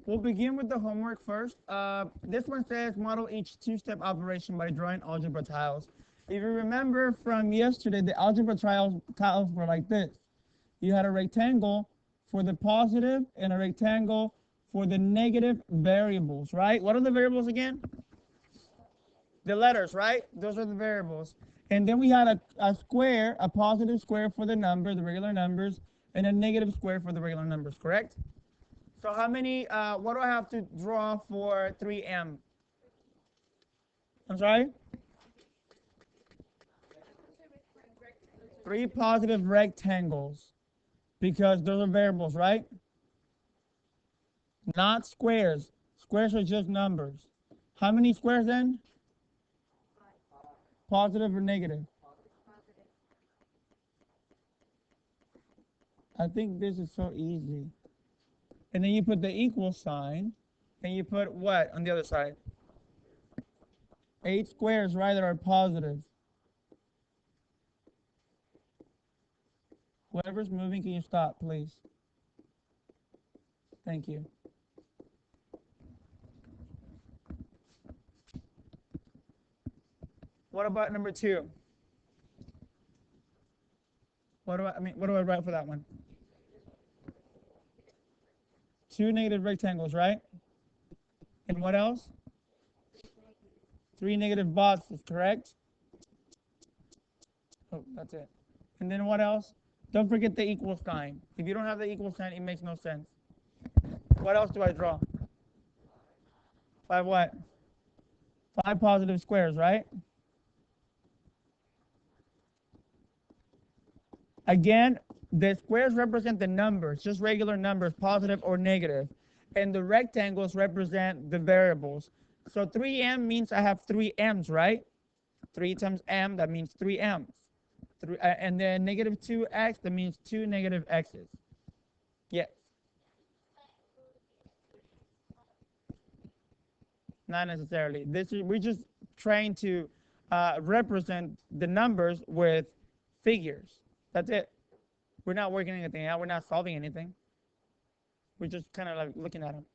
We'll begin with the homework first. This one says model each two-step operation by drawing algebra tiles. If you remember from yesterday, the algebra tiles were like this. You had a rectangle for the positive and a rectangle for the negative variables, right? What are the variables again? The letters, right? Those are the variables. And then we had a square, a positive square for the number, the regular numbers, and a negative square for the regular numbers, correct? So how many, what do I have to draw for 3M? I'm sorry? 3 positive rectangles, because those are variables, right? Not squares. Squares are just numbers. How many squares then? Positive or negative? I think this is so easy. And then you put the equal sign, and you put what on the other side? 8 squares, right, that are positive. Whoever's moving, can you stop, please? Thank you. What about number 2? What do I write for that one? 2 negative rectangles, right? And what else? 3 negative boxes, correct? Oh, that's it. And then what else? Don't forget the equal sign. If you don't have the equal sign, it makes no sense. What else do I draw? 5 what? 5 positive squares, right? Again, the squares represent the numbers, just regular numbers, positive or negative. And the rectangles represent the variables. So 3m means I have 3 m's, right? 3 times m, that means 3 m's. And then negative 2x, that means 2 negative x's. Yes. Not necessarily. We're just trying to represent the numbers with figures. That's it. We're not working anything out. We're not solving anything. We're just kind of like looking at them.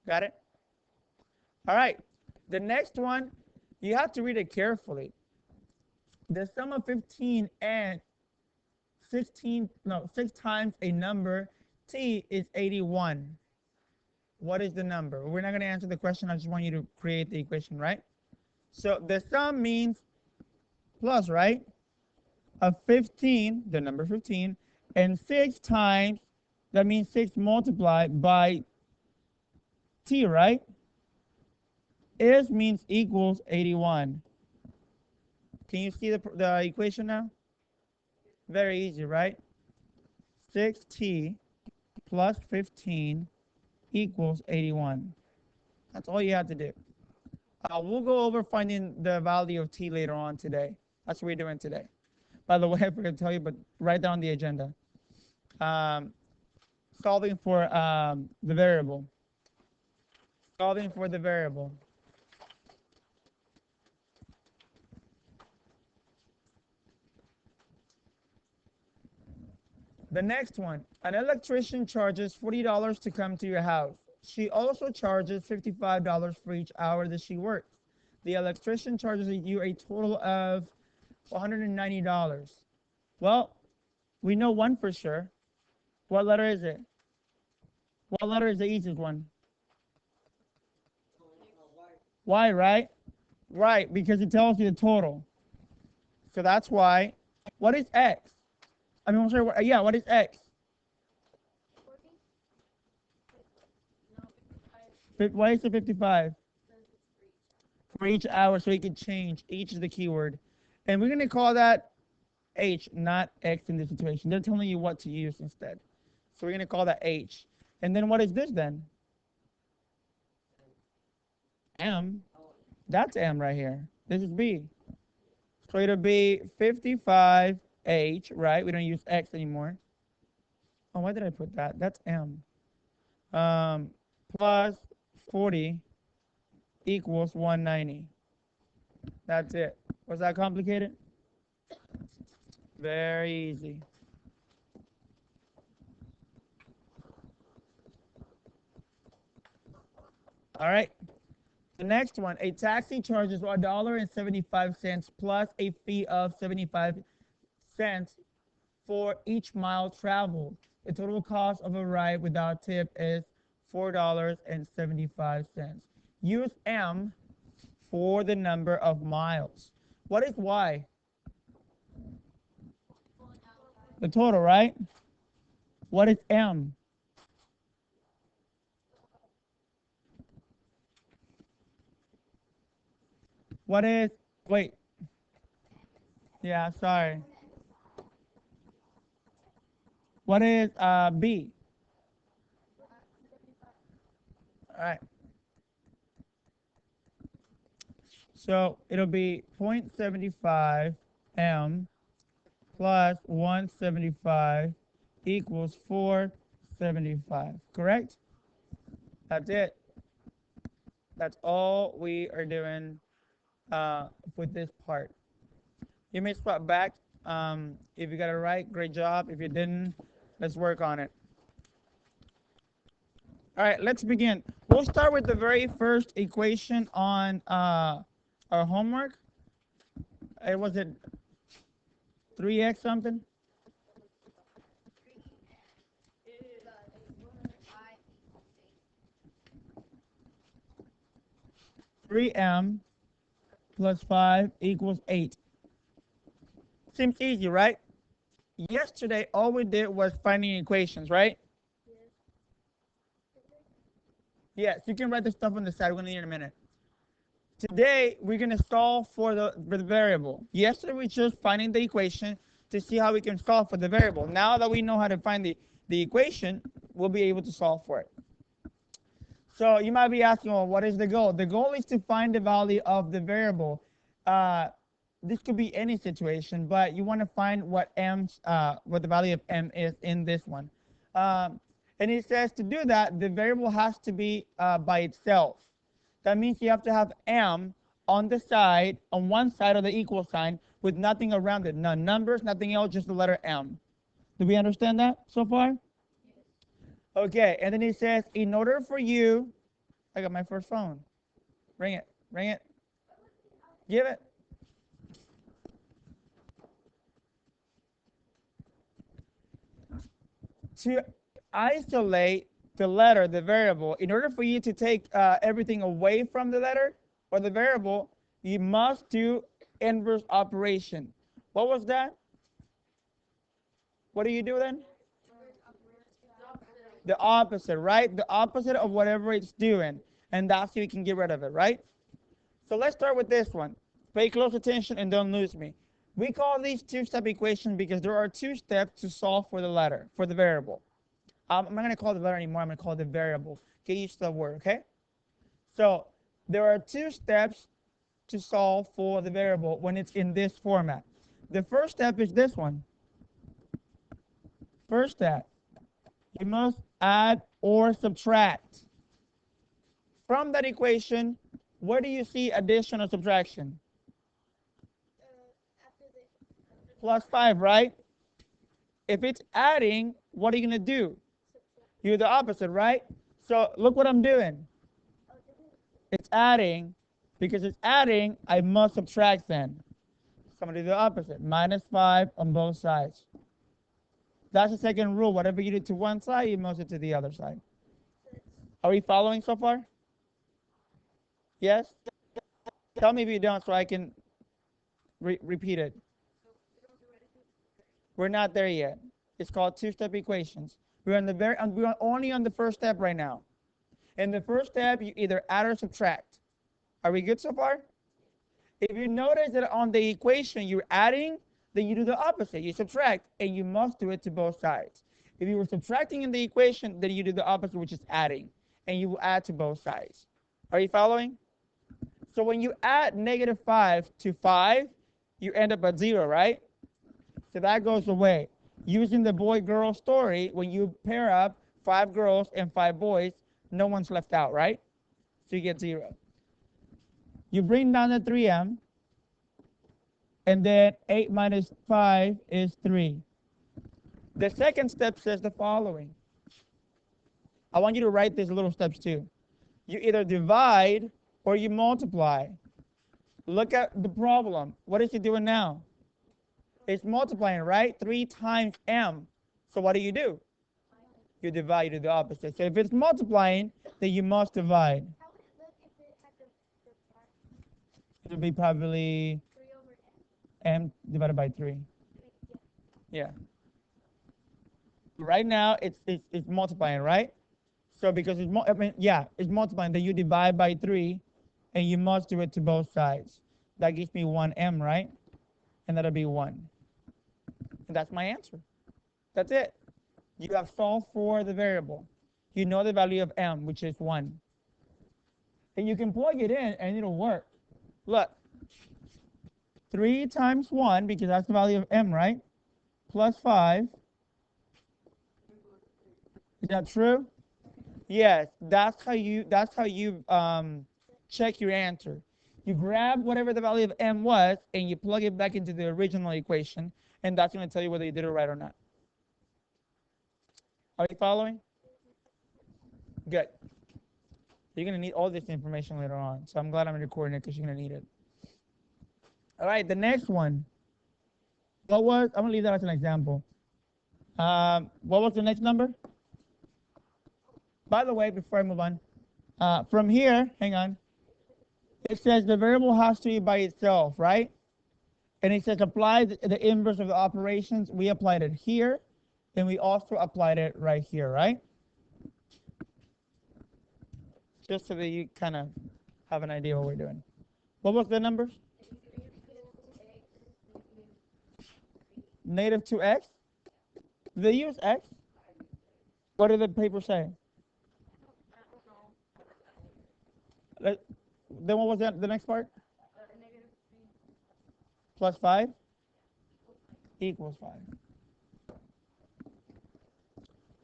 Got it? All right. The next one, you have to read it carefully. The sum of 15 and 6 times a number t is 81. What is the number? We're not going to answer the question. I just want you to create the equation, right? So the sum means plus, right? Of 15, the number 15, and 6 times, that means 6 multiplied by t, right? Is means equals 81. Can you see the equation now? Very easy, right? 6t plus 15 equals 81. That's all you have to do. We'll go over finding the value of t later on today. That's what we're doing today. By the way, I forgot to tell you, but write down the agenda. Solving for the variable. Solving for the variable. The next one, an electrician charges $40 to come to your house. She also charges $55 for each hour that she works. The electrician charges you a total of $190. Well, we know one for sure. What letter is it? What letter is the easiest one? Y, right? Right, because it tells you the total. So that's why. What is X? I mean, I'm sorry, yeah, what is X? Why is it 55? For each hour, so it can change. Each is the keyword. And we're going to call that H, not X in this situation. They're telling you what to use instead. So we're going to call that H. And then what is this then? M. That's M right here. This is B. So it'll be 55H, right? We don't use X anymore. Oh, why did I put that? That's M. Plus 40 equals 190. That's it. Was that complicated? Very easy. All right. The next one, a taxi charges $1.75 plus a fee of 75 cents for each mile traveled. The total cost of a ride without tip is $4.75. Use M for the number of miles. What is Y? The total, right? What is M? What is, wait, yeah, sorry. What is B? All right. So it'll be 0.75 M plus 175 equals 475, correct? That's it. That's all we are doing with this part. You may spot back. If you got it right, great job. If you didn't, let's work on it. All right, let's begin. We'll start with the very first equation on our homework. It was it 3x something? Three m plus 5 equals 8. Seems easy, right? Yesterday, all we did was finding equations, right? Yes, you can write the stuff on the side. We're going to need in a minute. Today, we're going to solve for the variable. Yesterday, we just finding the equation to see how we can solve for the variable. Now that we know how to find the equation, we'll be able to solve for it. So you might be asking, well, what is the goal? The goal is to find the value of the variable. This could be any situation, but you want to find what the value of m is in this one. And it says to do that, the variable has to be by itself. That means you have to have m on the side, on one side of the equal sign, with nothing around it. No numbers, nothing else, just the letter m. Do we understand that so far? Okay, and then it says, in order for you, I got my first phone. Ring it, ring it. Give it. To isolate the letter, the variable, in order for you to take everything away from the letter or the variable, you must do inverse operation. What was that? What do you do then? The opposite, right? The opposite of whatever it's doing. And that's how you can get rid of it, right? So let's start with this one. Pay close attention and don't lose me. We call these two-step equations because there are two steps to solve for the letter, for the variable. I'm not going to call it the letter anymore. I'm going to call it the variable. Get used to the word, okay? So there are two steps to solve for the variable when it's in this format. The first step is this one. First step, you must add or subtract. From that equation, where do you see addition or subtraction? Plus 5, right? If it's adding, what are you going to do? You do the opposite, right? So look what I'm doing. It's adding. Because it's adding, I must subtract then. So I'm going to do the opposite. Minus 5 on both sides. That's the second rule. Whatever you do to one side, you must do to the other side. Are we following so far? Yes? Tell me if you don't so I can repeat it. We're not there yet. It's called two-step equations. We're only on the first step right now. In the first step, you either add or subtract. Are we good so far? If you notice that on the equation you're adding, then you do the opposite. You subtract, and you must do it to both sides. If you were subtracting in the equation, then you do the opposite, which is adding, and you will add to both sides. Are you following? So when you add negative 5 to 5, you end up at 0, right? So that goes away. Using the boy-girl story, when you pair up 5 girls and 5 boys, no one's left out, right? So you get 0. You bring down the 3m, and then 8 minus 5 is 3. The second step says the following. I want you to write these little steps too. You either divide or you multiply. Look at the problem. What is it doing now? It's multiplying, right? 3 times m. So what do? You divide, you do the opposite. So if it's multiplying, then you must divide. It would be probably m divided by 3. Yeah. Right now, it's multiplying, right? So because it's multiplying, then you divide by 3, and you must do it to both sides. That gives me 1m, right? And that'll be 1. And that's my answer. That's it. You have solved for the variable. You know the value of m, which is 1. And you can plug it in, and it'll work. Look. 3 times 1, because that's the value of m, right? Plus 5. Is that true? Yes, that's how you check your answer. You grab whatever the value of m was and you plug it back into the original equation, and that's going to tell you whether you did it right or not. Are you following? Good. You're going to need all this information later on, so I'm glad I'm recording it because you're going to need it. All right, the next one. I'm going to leave that as an example. What was the next number? By the way, before I move on, from here, hang on. It says the variable has to be by itself, right? And it says apply the inverse of the operations. We applied it here, and we also applied it right here, right? Just so that you kind of have an idea what we're doing. What was the numbers? Negative 2x. Did they use x? What did the paper say? Then what was the next part? Plus 5 equals 5.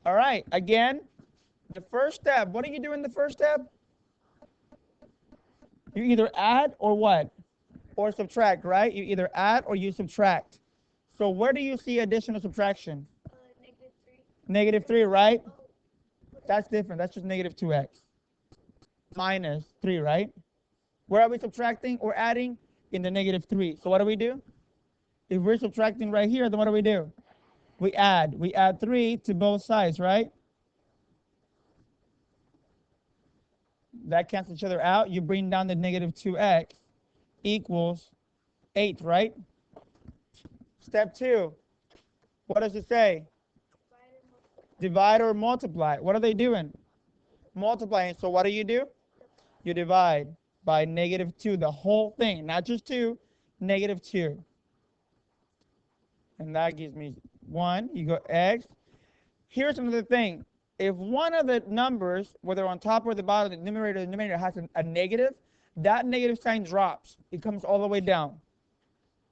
All right, again, the first step. What do you do in the first step? You either add or what? Or subtract, right? You either add or you subtract. So where do you see addition or subtraction? Negative 3, right? That's different. That's just negative 2x. Minus 3, right? Where are we subtracting or adding? In the negative 3. So what do? If we're subtracting right here, then what do? We add. We add 3 to both sides, right? That cancels each other out. You bring down the negative 2x equals 8, right? Step 2. What does it say? Divide or multiply. What are they doing? Multiplying. So what do? You divide by negative 2, the whole thing, not just 2, negative 2. And that gives me 1. You go x. Here's another thing. If one of the numbers, whether on top or the bottom, the numerator or the denominator has a negative, that negative sign drops. It comes all the way down.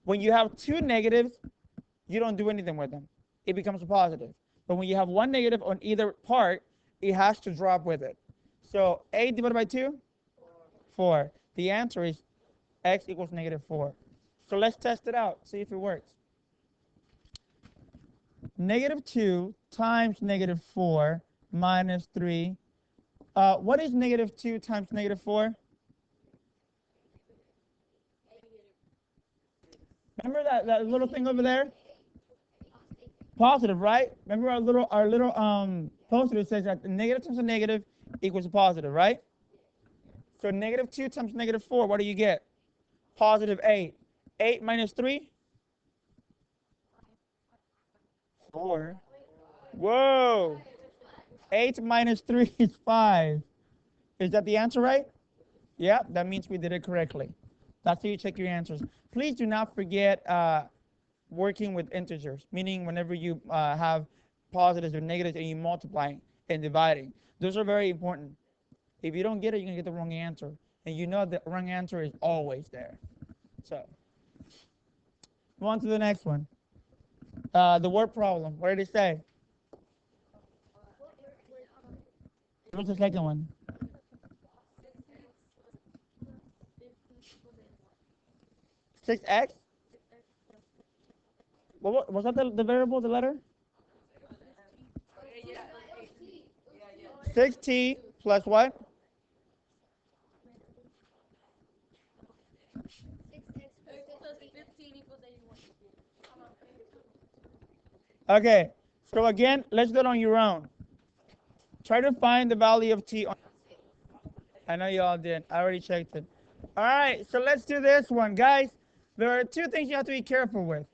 When you have 2 negatives, you don't do anything with them. It becomes a positive. But when you have 1 negative on either part, it has to drop with it. So 8 divided by 2? 4. The answer is x equals negative 4. So let's test it out, see if it works. Negative 2 times negative 4 minus 3. What is negative 2 times negative 4? Remember that little thing over there? Positive, right? Remember our little poster says that the negative times a negative equals a positive, right? So negative 2 times negative 4, what do you get? Positive 8. 8 minus 3? 4. Whoa. 8 minus 3 is 5. Is that the answer, right? Yeah, that means we did it correctly. That's how you check your answers. Please do not forget working with integers, meaning whenever you have positives or negatives and you multiplying and dividing. Those are very important. If you don't get it, you're going to get the wrong answer. And you know the wrong answer is always there. So, move on to the next one. The word problem. What did it say? What's the second one? 6x? Was that the variable, the letter? 6t plus what? Okay, so again, let's do it on your own. Try to find the value of t. I know you all did. I already checked it. All right, so let's do this one. Guys, there are two things you have to be careful with.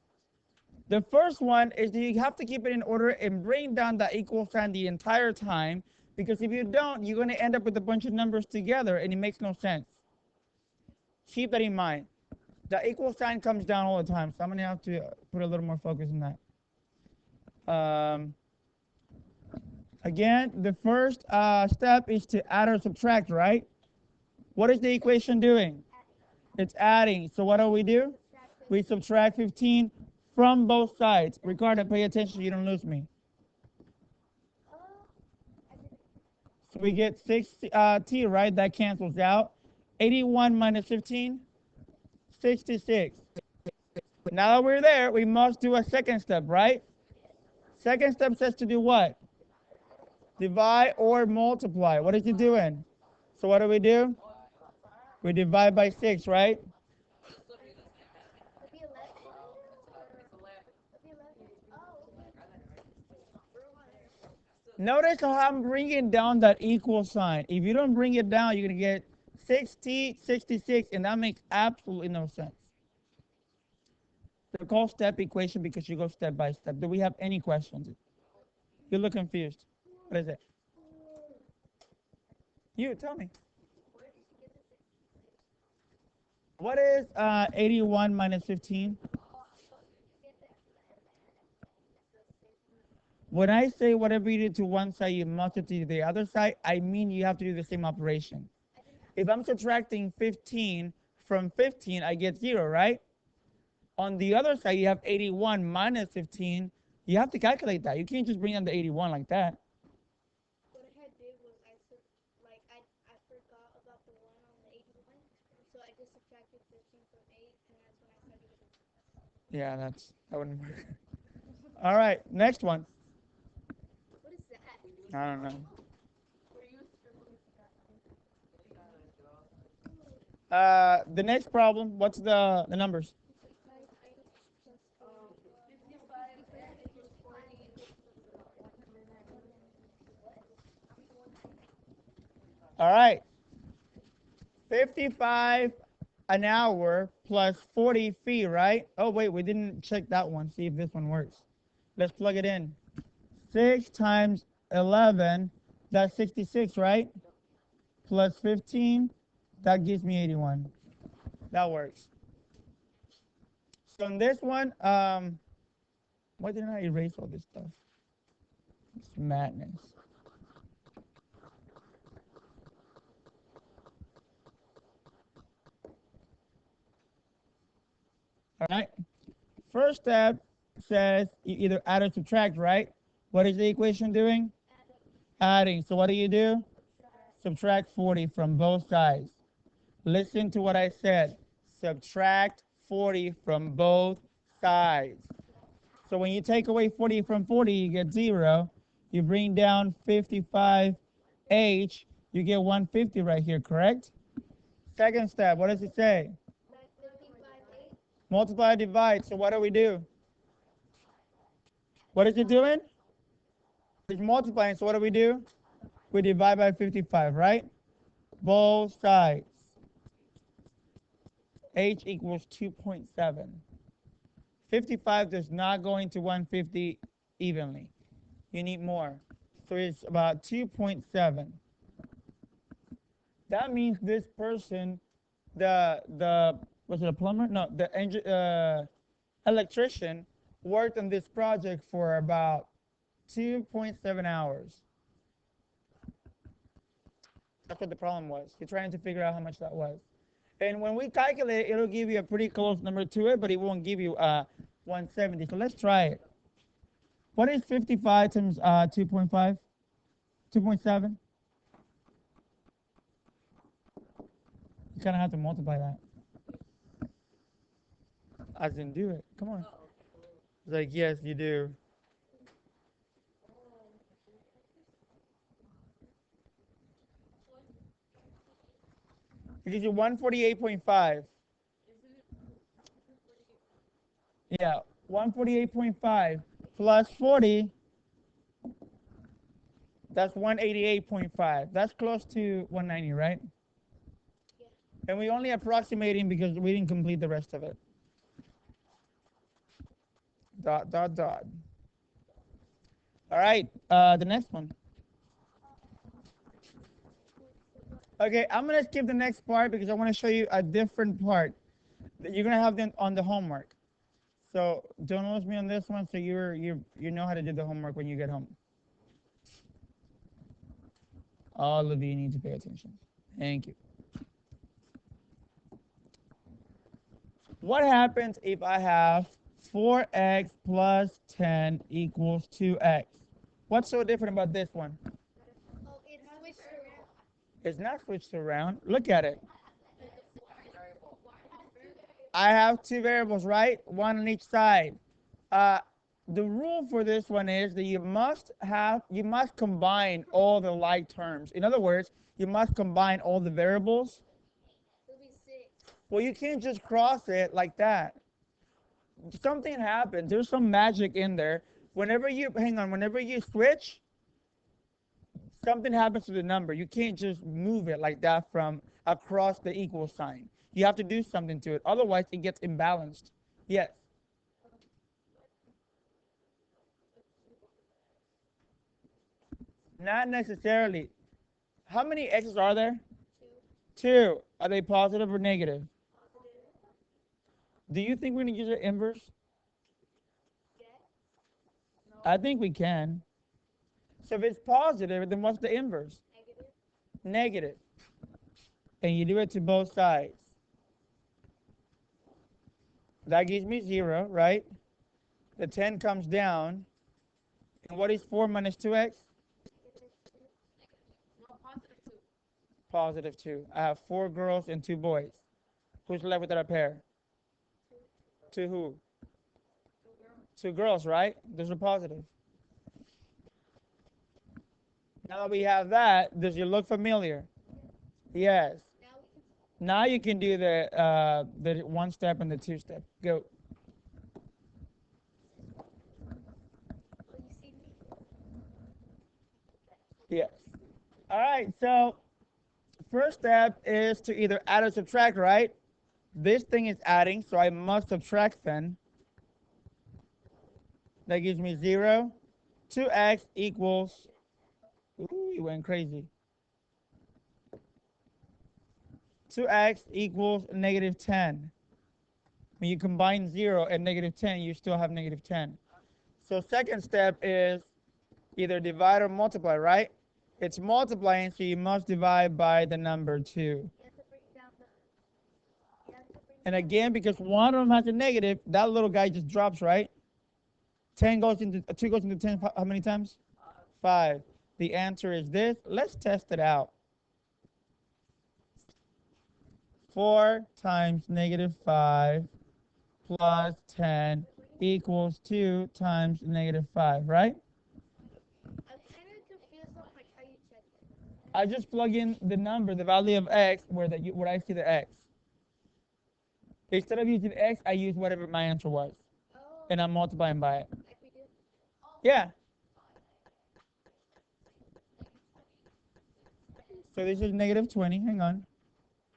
The first one is that you have to keep it in order and bring down the equal sign the entire time, because if you don't, you're going to end up with a bunch of numbers together and it makes no sense. Keep that in mind. The equal sign comes down all the time, so I'm going to have to put a little more focus on that. Again, the first step is to add or subtract, right? What is the equation doing? It's adding. So what do? We subtract 15 from both sides. Ricardo, pay attention so you don't lose me. So we get 6t, right? That cancels out. 81 minus 15, 66. Now that we're there, we must do a second step, right? Second step says to do what? Divide or multiply. What is it doing? So what do? We divide by 6, right? Notice how I'm bringing down that equal sign. If you don't bring it down, you're going to get 6t, 66, and that makes absolutely no sense. They're called step equation because you go step by step. Do we have any questions? You look confused. What is it? You, tell me. What is 81 minus 15? When I say whatever you do to one side, you multiply to the other side, I mean you have to do the same operation. If I'm subtracting 15 from 15, I get 0, right? On the other side, you have 81 minus 15. You have to calculate that. You can't just bring down the 81 like that. What I had did was I forgot about the 1 on the 81, so I just subtracted 15 from 8, and that's when I started with it. Yeah, that wouldn't work. All right, next one. What is that? I don't know. The next problem, what's the numbers? 55 equals 40. All right, 55 an hour plus 40 feet, right? Oh, wait, we didn't check that one. See if this one works. Let's plug it in. 6 times 11, that's 66, right? Plus 15, that gives me 81. That works. So in this one, why didn't I erase all this stuff? It's madness. All right. First step says you either add or subtract, right? What is the equation doing? Adding. So what do? Subtract 40 from both sides. Listen to what I said. Subtract 40 from both sides. So when you take away 40 from 40, you get 0. You bring down 55h, you get 150 right here, correct? Second step, what does it say? 55, 8. Multiply, divide. So what do? What is it doing? It's multiplying. So what do? We divide by 55, right? Both sides. H equals 2.7. 55 does not go into 150 evenly. You need more. So it's about 2.7. That means this person, was it a plumber? No, the electrician worked on this project for about 2.7 hours. That's what the problem was. You're trying to figure out how much that was. And when we calculate it, it'll give you a pretty close number to it, but it won't give you 170. So let's try it. What is 55 times 2.5? 2.7? You kind of have to multiply that. I didn't do it. Come on. It's like, yes, you do. It gives you 148.5. Yeah, 148.5 plus 40, that's 188.5. That's close to 190, right? Yeah. And we only approximating because we didn't complete the rest of it. Dot, dot, dot. All right, the next one. Okay, I'm gonna skip the next part because I want to show you a different part that you're gonna have them on the homework. So don't lose me on this one. So you know how to do the homework when you get home. All of you need to pay attention. Thank you. What happens if I have 4x plus 10 equals 2x? What's so different about this one? Oh, it switched around. It's not switched around. Look at it. I have two variables, right? One on each side. The rule for this one is that you must combine all the like terms. In other words, you must combine all the variables. It'll be 6. Well, you can't just cross it like that. Something happens. There's some magic in there. Whenever you switch, something happens to the number. You can't just move it like that from across the equal sign. You have to do something to it. Otherwise, it gets imbalanced. Yes. Not necessarily. How many x's are there? 2. Two. Are they positive or negative? Positive. Do you think we're going to use an inverse? Yeah. I think we can. So if it's positive, then what's the inverse? Negative. Negative. And you do it to both sides. That gives me 0, right? The 10 comes down. And what is 4 minus 2x? Positive 2. I have 4 girls and 2 boys. Who's left without a pair? 2 who? 2 girls, right? Those are positive. Now that we have that, does it look familiar? Yes. Now you can do the 1 step and the 2 step. Go. Yes. All right. So first step is to either add or subtract, right? This thing is adding, so I must subtract then. That gives me 0. 2x equals, ooh, you went crazy. 2x equals negative 10. When you combine 0 and negative 10, you still have negative 10. So second step is either divide or multiply, right? It's multiplying, so you must divide by the number 2. And again, because one of them has a negative, that little guy just drops, right? 2 goes into 10 how many times? 5. The answer is this. Let's test it out. 4 times negative 5 plus 10 equals 2 times negative 5, right? I'm kind of confused on like how you check it. I just plug in the number, the value of x, where I see the x. Instead of using x, I use whatever my answer was, Oh. and I'm multiplying by it. Like we did. Yeah. So this is negative 20, hang on,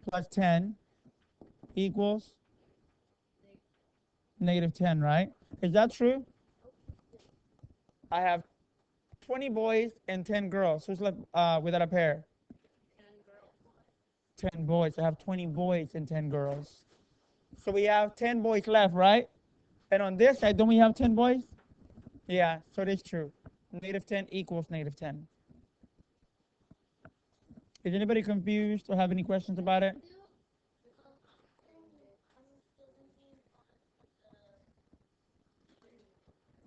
plus 10 equals negative 10, right? Is that true? I have 20 boys and 10 girls. Who's left without a pair? 10 boys. I have 20 boys and 10 girls. So we have 10 boys left, right? And on this side, don't we have 10 boys? Yeah, so it is true. Negative 10 equals negative 10. Is anybody confused or have any questions about it?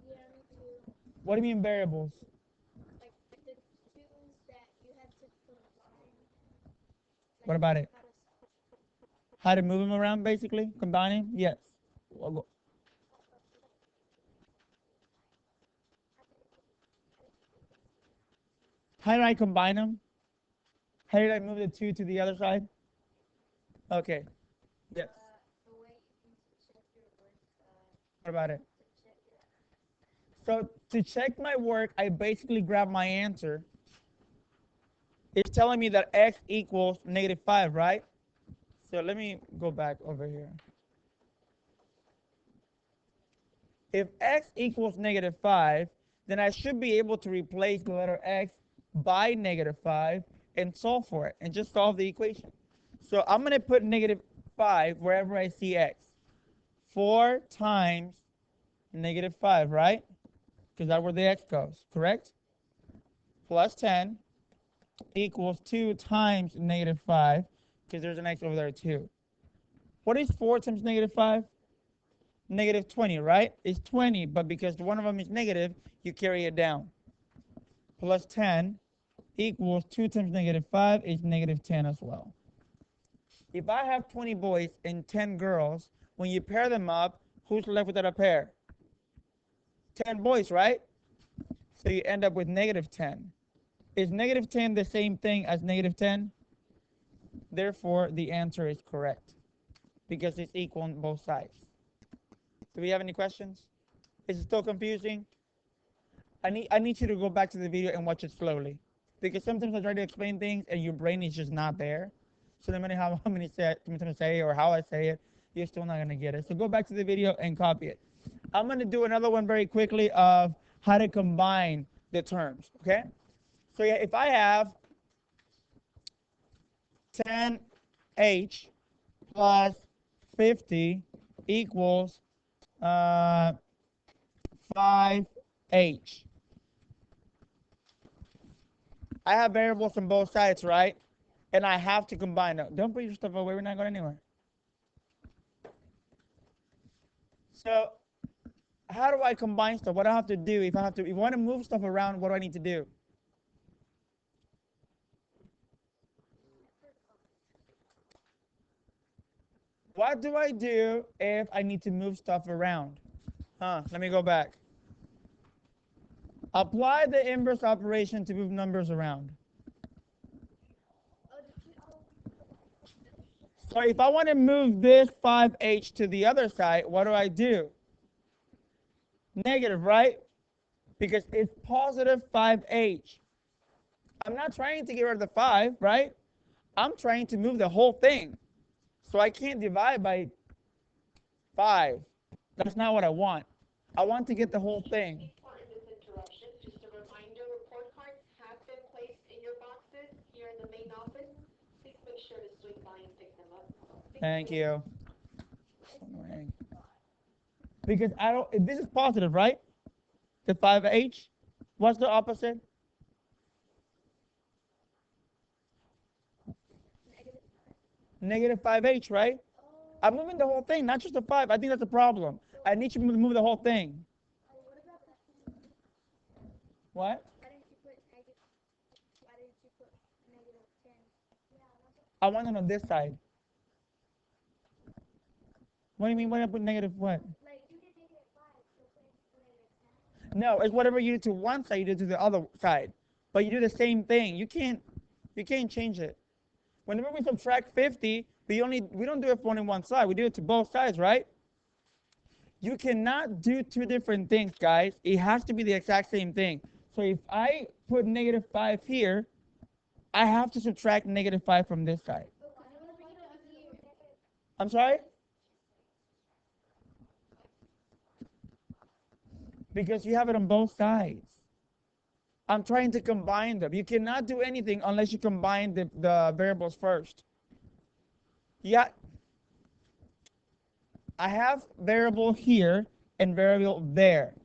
Yeah, me too. What do you mean variables? Like the 2s that you had to combine. What about it? How to How to move them around, basically? Combining? Yes. How did I combine them? How did I move the 2 to the other side? Okay. Yes. the way you can check your work. What about it? So to check my work, I basically grab my answer. It's telling me that x equals -5, right? So let me go back over here. If x equals -5, then I should be able to replace the letter x by -5 and solve for it and just solve the equation. So I'm going to put -5 wherever I see x. 4 times -5, right? Because that's where the x goes, correct? Plus 10 equals 2 times -5, because there's an x over there too. What is 4 times -5? -20, right? It's 20, but because one of them is negative, you carry it down. Plus 10 equals 2 times -5 is -10 as well. If I have 20 boys and 10 girls, when you pair them up, who's left without a pair? 10 boys, right? So you end up with -10. Is -10 the same thing as -10? Therefore, the answer is correct because it's equal on both sides. Do we have any questions? Is it still confusing? I need you to go back to the video and watch it slowly, because sometimes I try to explain things and your brain is just not there. So no matter how many times say or how I say it, you're still not gonna get it. So go back to the video and copy it. I'm gonna do another one very quickly of how to combine the terms. Okay. So yeah, if I have 10h plus 50 equals 5h. I have variables on both sides, right? And I have to combine them. Don't put your stuff away. We're not going anywhere. So how do I combine stuff? What do I have to do? If I want to move stuff around, what do I need to do? What do I do if I need to move stuff around? Let me go back. Apply the inverse operation to move numbers around. So if I want to move this 5h to the other side, what do I do? Negative, right? Because it's positive 5h. I'm not trying to get rid of the 5, right? I'm trying to move the whole thing. So I can't divide by 5. That's not what I want. I want to get the whole thing. Pardon this interruption. Just a reminder, report cards have been placed in your boxes here in the main office. Please make sure to swing by and pick them up. Thank you. Because I don't, this is positive, right? The 5h. What's the opposite? -5h, right? I'm moving the whole thing, not just the 5. I think that's a problem. I need you to move the whole thing. What? I want it on this side. What do you mean when I put negative what? No, it's whatever you do to one side, you do to the other side. But you do the same thing. You can't change it. Whenever we subtract 50, we don't do it for only one side. We do it to both sides, right? You cannot do two different things, guys. It has to be the exact same thing. So if I put -5 here, I have to subtract -5 from this side. I'm sorry? Because you have it on both sides. I'm trying to combine them. You cannot do anything unless you combine the variables first. Yeah. I have variable here and variable there.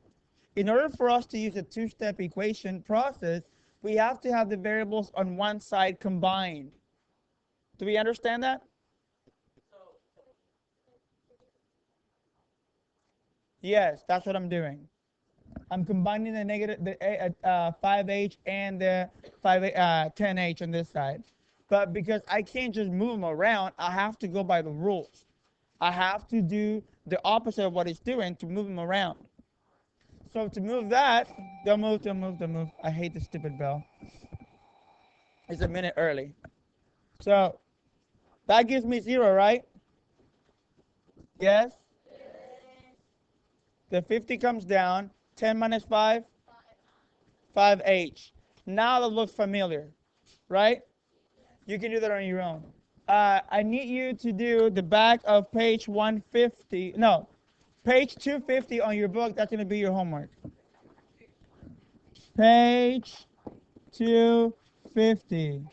In order for us to use a two-step equation process, we have to have the variables on one side combined. Do we understand that? Yes, that's what I'm doing. I'm combining the 5h and the 10h on this side. But because I can't just move them around, I have to go by the rules. I have to do the opposite of what it's doing to move them around. So to move that, don't move. I hate the stupid bell. It's a minute early. So that gives me 0, right? Yes? The 50 comes down. 10 minus 5? 5h. Now that looks familiar, right? You can do that on your own. I need you to do the back of page 150. No, page 250 on your book. That's going to be your homework. Page 250.